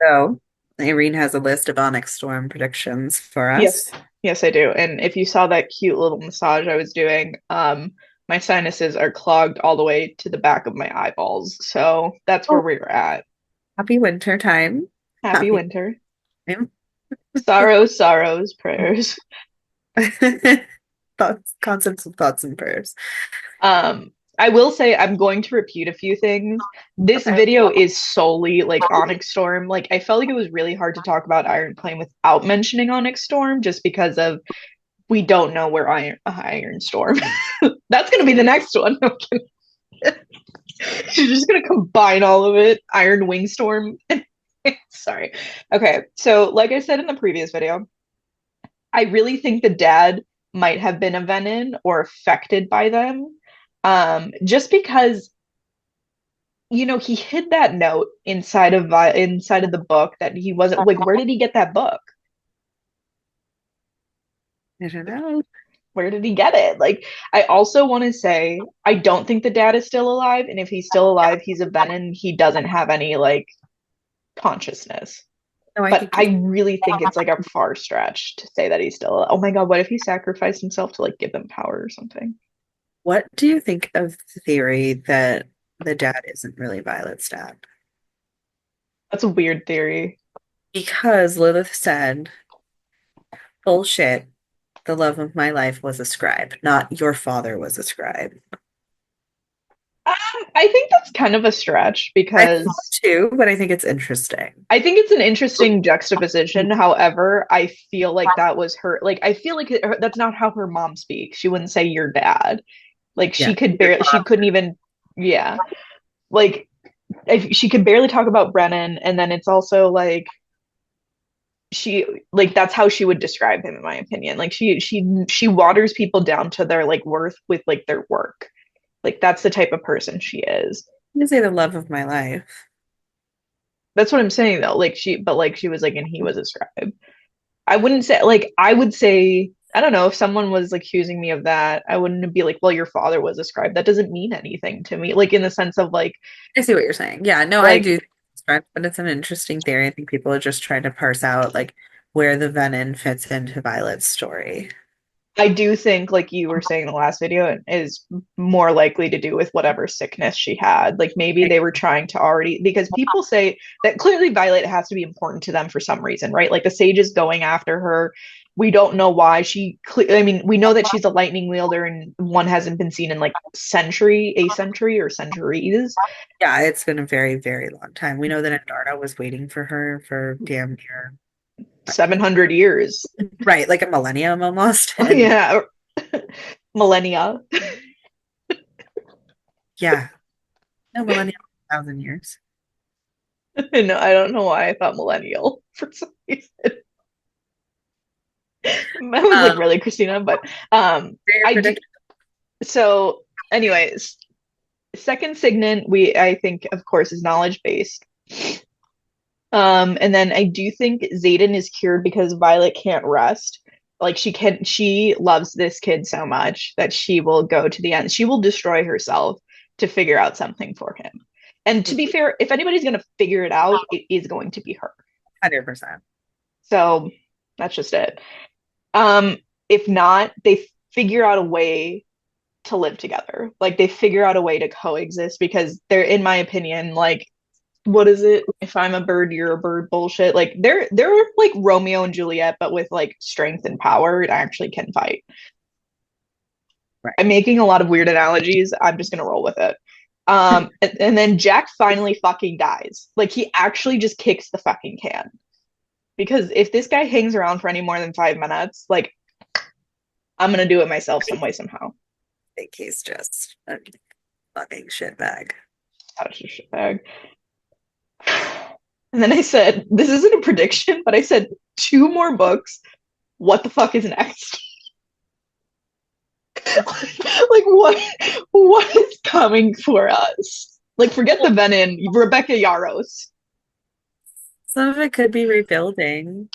So, Irene has a list of Onyx Storm predictions for Yes, us. yes, I do. And if you saw that cute little massage I was doing, my sinuses are clogged all the way to the back of my eyeballs. So that's where Oh, we're at. happy winter time. Happy Happy winter. time. Sorrows, sorrows, prayers. Thoughts, concepts of thoughts and prayers. Um, I will say I'm going to repeat a few things. This Okay. video is solely like Onyx Storm. Like I felt like it was really hard to talk about Iron Flame without mentioning Onyx Storm just because of we don't know where Iron Storm. That's gonna be the next one. She's just gonna combine all of it. Iron Wing Storm. Sorry. Okay, so like I said in the previous video, I really think the dad might have been a Venom or affected by them. Just because he hid that note inside of the book that he wasn't like, where did he get that book? I don't know. Where did he get it? Like, I also want to say I don't think the dad is still alive, and if he's still alive, he's a Venom. He doesn't have any like consciousness. No, I But think he's. I really think it's like a far stretch to say that he's still alive. Oh my God, what if he sacrificed himself to like give them power or something? What do you think of the theory that the dad isn't really Violet's dad? That's a weird theory. Because Lilith said, bullshit, the love of my life was a scribe, not your father was a scribe. I think that's kind of a stretch I thought because too, but I think it's interesting. I think it's an interesting juxtaposition. However, I feel like that was her. Like, I feel like that's not how her mom speaks. She wouldn't say your dad. Like, Yeah. she couldn't even, yeah. Like, if she could barely talk about Brennan. And then it's also like, like, that's how she would describe him, in my opinion. Like, she waters people down to their, like, worth with, like, their work. Like, that's the type of person she is. You say the love of my life. That's what I'm saying, though. But she was like, and he was a scribe. I wouldn't say like I would say I don't know if someone was like accusing me of that, I wouldn't be like, well, your father was a scribe. That doesn't mean anything to me. Like in the sense of I see what you're saying. Yeah, no, I like do think it's correct, but it's an interesting theory. I think people are just trying to parse out like where the venom fits into Violet's story. I do think like you were saying in the last video it is more likely to do with whatever sickness she had. Like maybe they were trying to already because people say that clearly Violet has to be important to them for some reason, right? Like the sage is going after her. We don't know why I mean, we know that she's a lightning wielder and one hasn't been seen in like a century or centuries. Yeah, it's been a very, very long time. We know that Andarna was waiting for her for damn near, I mean, 700 years. right, like a millennium almost. And Yeah, millennia. yeah, no millennium, 1,000 years. No, I don't know why I thought millennial for some reason. I was like, Um, really, Christina? But their I do. prediction. So, anyways, second signet, I think, of course, is knowledge based. And then I do think Xaden is cured because Violet can't rest. Like she loves this kid so much that she will go to the end. She will destroy herself to figure out something for him. And to be fair, if anybody's going to figure it out, it is going to be her. 100%. So that's just it. Um, if not, they figure out a way to live together. Like they figure out a way to coexist because they're, in my opinion, like what is it? If I'm a bird, you're a bird bullshit. Like they're like Romeo and Juliet, but with like strength and power and actually can fight. Right. I'm making a lot of weird analogies. I'm just gonna roll with it. And then Jack finally fucking dies. Like he actually just kicks the fucking can. Because if this guy hangs around for any more than 5 minutes, like I'm gonna do it myself some way somehow. I think he's just a fucking shitbag. Such a shitbag. And then I said, this isn't a prediction, but I said 2 more books. What the fuck is next? Like what is coming for us? Like forget the Venom, Rebecca Yarros. Some of it could be rebuilding.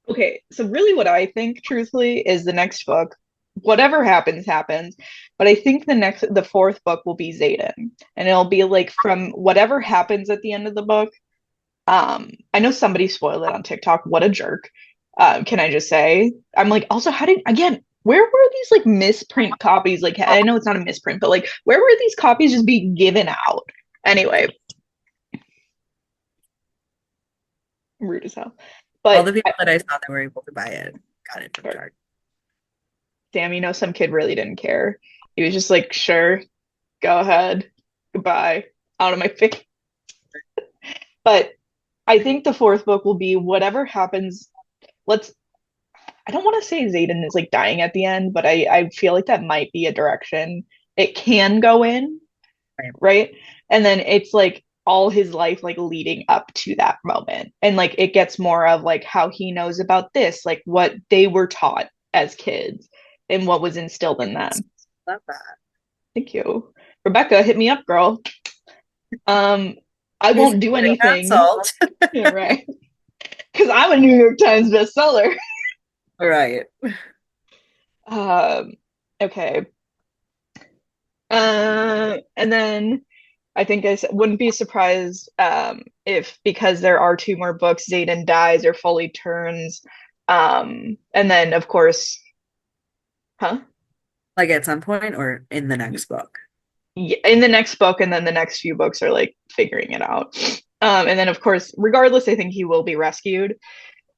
Okay, so really what I think truthfully is the next book, whatever happens, happens. But I think the fourth book will be Xaden. And it'll be like from whatever happens at the end of the book, I know somebody spoiled it on TikTok. What a jerk. Can I just say? I'm like, also, how did, again, where were these like misprint copies? Like, I know it's not a misprint, but like, where were these copies just being given out? Anyway, rude as hell. All But the people that I saw that were able to buy it got it from Target. damn, some kid really didn't care. He was just like, sure, go ahead, goodbye, out of my face. But I think the fourth book will be whatever happens. Let's I don't want to say Xaden is like dying at the end, but I feel like that might be a direction it can go in, Right. right? And then it's like all his life like leading up to that moment. And like it gets more of like how he knows about this, like what they were taught as kids and what was instilled in Yes. them. Love that. Thank you. Rebecca, hit me up, girl. Um, I He's won't do anything. canceled. Yeah, right. Because I'm a New York Times bestseller. Right. Um, okay. And then I think wouldn't be surprised if because there are two more books, Xaden dies or fully turns. And then of course, huh? Like at some point or in the next book. Yeah, in the next book, and then the next few books are like figuring it out. And then of course, regardless, I think he will be rescued.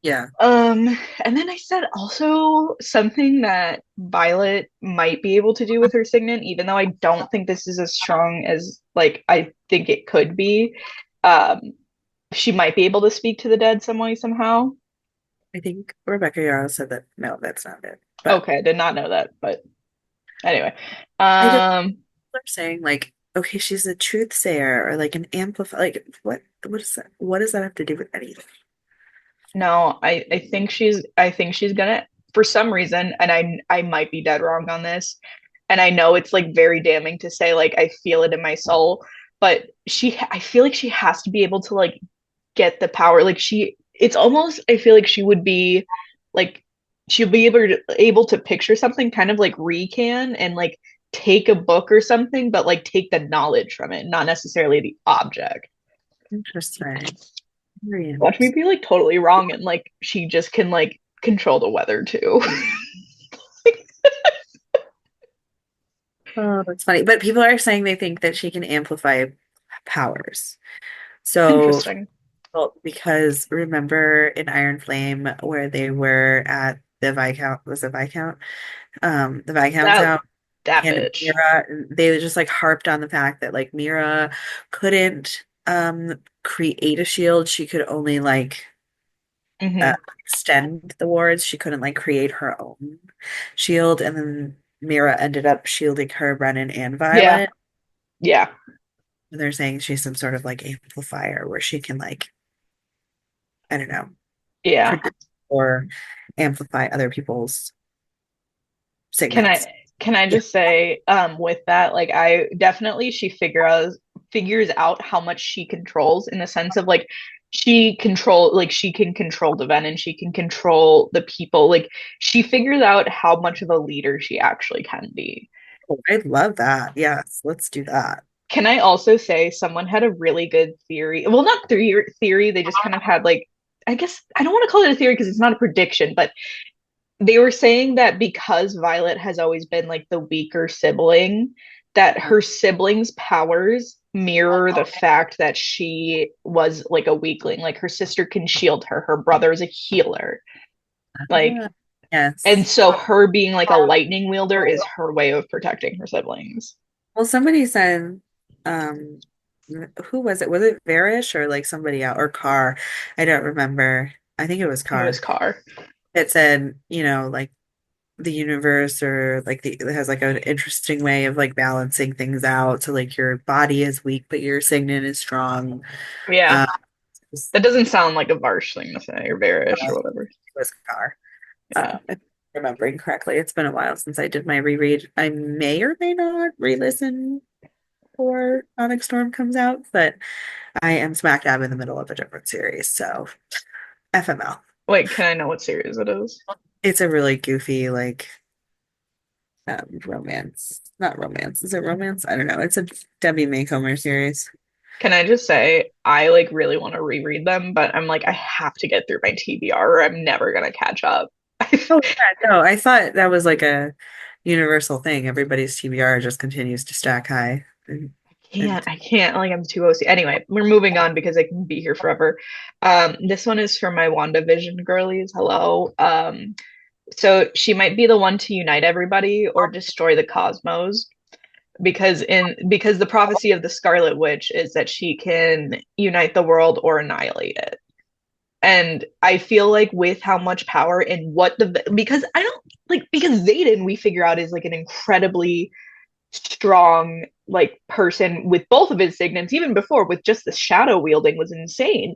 Yeah. And then I said also something that Violet might be able to do with her signet, even though I don't think this is as strong as like I think it could be. Um, she might be able to speak to the dead some way, somehow. I think Rebecca Yarros said that no, that's not it. But Okay, I did not know that, but anyway. I just Um, are saying like, okay, she's a truth sayer or like an amplify like what is that? What does that have to do with anything? no, I think she's gonna for some reason, and I might be dead wrong on this, and I know it's like very damning to say like I feel it in my soul, but I feel like she has to be able to like get the power. Like it's almost I feel like she would be like she'll be able to picture something kind of like Recan and like take a book or something, but like take the knowledge from it, not necessarily the object. Interesting. Very Watch me interesting. be like totally wrong and like she just can like control the weather too. Oh, that's funny. But people are saying they think that she can amplify powers. So, Interesting. well, because remember in Iron Flame where they were at the Viscount, was it Viscount? The Viscount's That house, that and bitch. Mira, they just like harped on the fact that like Mira couldn't create a shield. She could only like Hmm. extend the wards. She couldn't like create her own shield. And then Mira ended up shielding her, Brennan, and Yeah. Violet. Yeah. And they're saying she's some sort of like amplifier where she can like, I don't know, Yeah. predict or amplify other people's Can signets. I Yeah. just say, with that, like I definitely figures out how much she controls in the sense of like she can control the Ven and she can control the people. Like she figures out how much of a leader she actually can be. Oh, I love that. Yes, let's do that. Can I also say someone had a really good theory? Well, not theory, they just kind of had like I guess I don't want to call it a theory because it's not a prediction, but they were saying that because Violet has always been like the weaker sibling, that her siblings' powers mirror the fact that she was like a weakling. Like her sister can shield her, her brother is a healer. Like, and Yes. so her being like a lightning wielder is her way of protecting her siblings. Well, somebody said, um, who was it? Was it Varish or like somebody else or Carr? I don't remember. I think it was It was Carr. Car. It said, like the universe or like it has like an interesting way of like balancing things out. So like your body is weak, but your signet is strong. Yeah. Uh, it was, That doesn't sound like a Varsh thing to say, or Varish or it whatever. was Carr. Yeah. If I'm remembering correctly. It's been a while since I did my reread. I may or may not re-listen before Onyx Storm comes out, but I am smack dab in the middle of a different series, so FML. Wait, can I know what series it is? It's a really goofy, like, romance. Not romance. Is it romance? I don't know. It's a Debbie Maycomer series. Can I just say, I like really want to reread them, but I'm like, I have to get through my TBR or I'm never gonna catch up. Oh yeah, no, I thought that was like a universal thing. Everybody's TBR just continues to stack high. And I can't, like I'm too OC. Anyway, we're moving on because I can be here forever. This one is for my WandaVision girlies. Hello. So she might be the one to unite everybody or destroy the cosmos because the prophecy of the Scarlet Witch is that she can unite the world or annihilate it. And I feel like with how much power and what the because I don't like because Zayden we figure out is like an incredibly strong like person with both of his signets even before with just the shadow wielding was insane.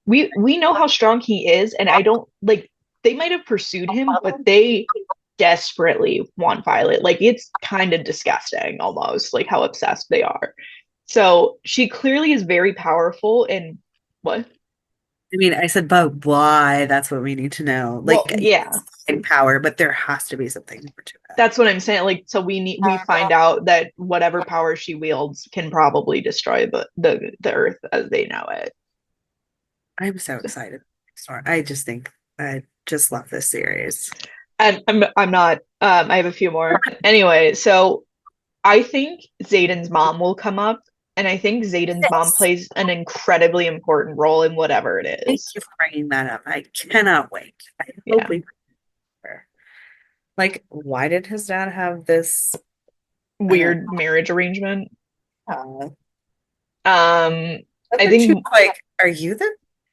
We know how strong he is and I don't like they might have pursued him but they desperately want Violet. Like it's kind of disgusting almost like how obsessed they are. So she clearly is very powerful and what? I mean, I said, but why? That's what we need to know. Like, Well, yeah, yes, in power, but there has to be something more to that's what I'm saying. Like, so we find it. out that whatever power she wields can probably destroy the Earth as they know it. I'm so excited. I just think I just love this series. And I'm not. I have a few more. Anyway, so I think Zayden's mom will come up, and I think Zayden's mom Yes. plays an incredibly important role in whatever it Thank is. you for bringing that up. I cannot wait. I hope Yeah, we like, why did his dad have this? I don't weird marriage arrangement. know. Um, I Wasn't she think like, are you the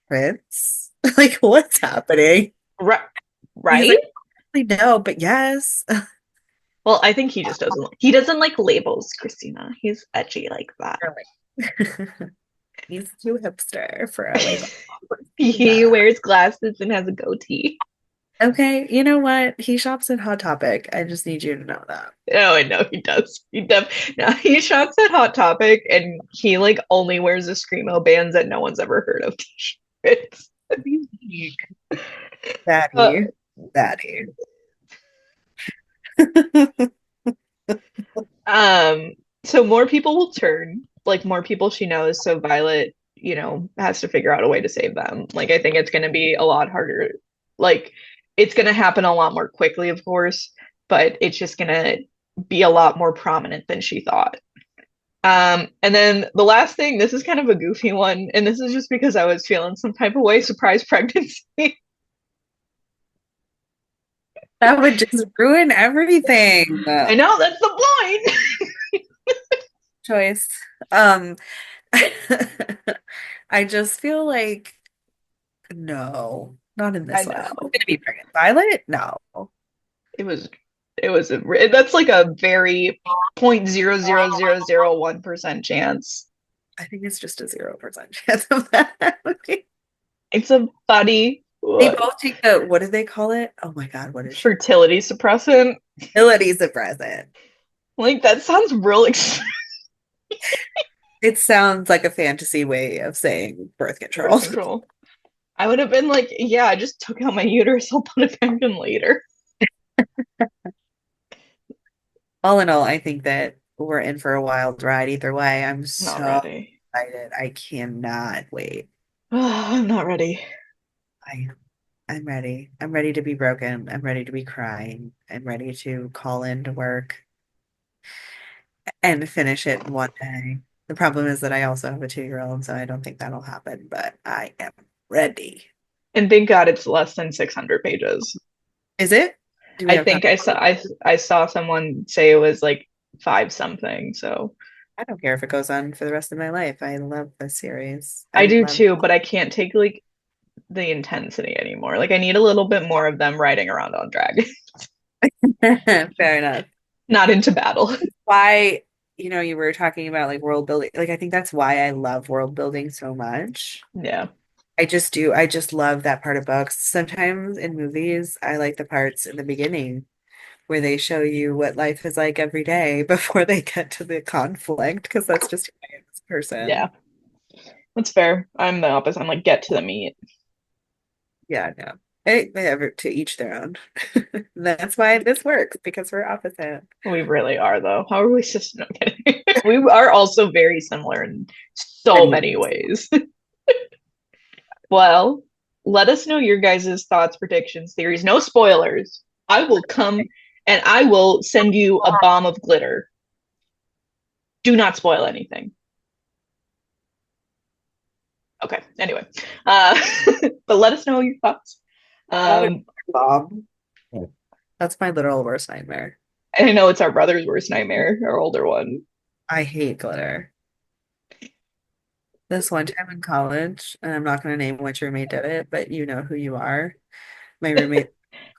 prince? Like, what's happening? right, He's right. like, no, but yes. Well, I think he doesn't like labels, Christina. He's edgy like that. He's too hipster for a label. He Yeah. wears glasses and has a goatee. Okay, you know what? He shops at Hot Topic. I just need you to know that. Oh, I know he does. No, he shops at Hot Topic and he like only wears the screamo bands that no one's ever heard of t-shirts. Uh, Daddy. Daddy. um, so more people will turn, like more people she knows. So Violet, has to figure out a way to save them. Like I think it's going to be a lot harder. Like it's going to happen a lot more quickly, of course, but it's just going to be a lot more prominent than she thought. And then the last thing, this is kind of a goofy one, and this is just because I was feeling some type of way, surprise pregnancy. That would just ruin everything. I know that's the point. Choice. I just feel like no, not in I this one. Who's know. gonna be pregnant? Violet? No. It was that's like a very 0.00001% chance. I think it's just a 0% chance of that. It's a buddy They both take the, what do they call it? Oh my God, what is she? fertility suppressant. Abilities of present. Like that sounds real It sounds like a fantasy way of saying birth birth control. control. I would have been like, yeah, I just took out my uterus. I'll put it back in later. All in all, I think that we're in for a wild ride either way. I'm Not so ready. excited. I cannot wait. I'm not ready. I I'm ready. I'm ready to be broken. I'm ready to be crying. I'm ready to call in to work and finish it in one day. The problem is that I also have a 2-year-old, so I don't think that'll happen, but I am ready. And thank God it's less than 600 pages. Is it? Do we I have time? think I saw someone say it was like five something. So I don't care if it goes on for the rest of my life. I love this series. I I do love too, but I can't take like the intensity anymore. Like I need a little bit more of them riding around on dragons, Fair enough. not into battle. Why, you were talking about like world building. Like I think that's why I love world building so much. Yeah. I just do. I just love that part of books. Sometimes in movies, I like the parts in the beginning where they show you what life is like every day before they get to the conflict, because that's just who I am as a Yeah. person. That's fair. I'm the opposite. I'm like get to the meat. Yeah, no. Hey, they have to each their own. That's why this works because we're opposite. We really are, though. How are we just no kidding? We are also very similar in so Many many ways. ways. Well, let us know your guys' thoughts, predictions, theories. No spoilers. I will come and I will send you a bomb of glitter. Do not spoil anything. Okay. Anyway, uh, but let us know your thoughts. Oh, Um, Bob. That's my literal worst nightmare. I know it's our brother's worst nightmare, our older one. I hate glitter. This one time in college, and I'm not going to name which roommate did it, but you know who you are. My roommate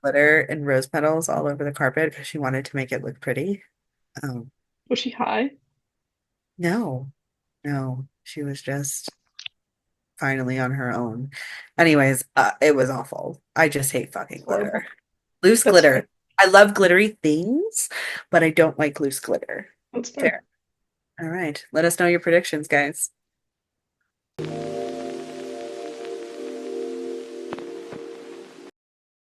glitter and rose petals all over the carpet because she wanted to make it look pretty. Um, Was she high? no, no, she was just finally on her own. Anyways, it was awful. I just hate It's fucking glitter. horrible. Loose That's fair. glitter. I love glittery things, but I don't like loose glitter. That's fair. Fair. All right. Let us know your predictions, guys.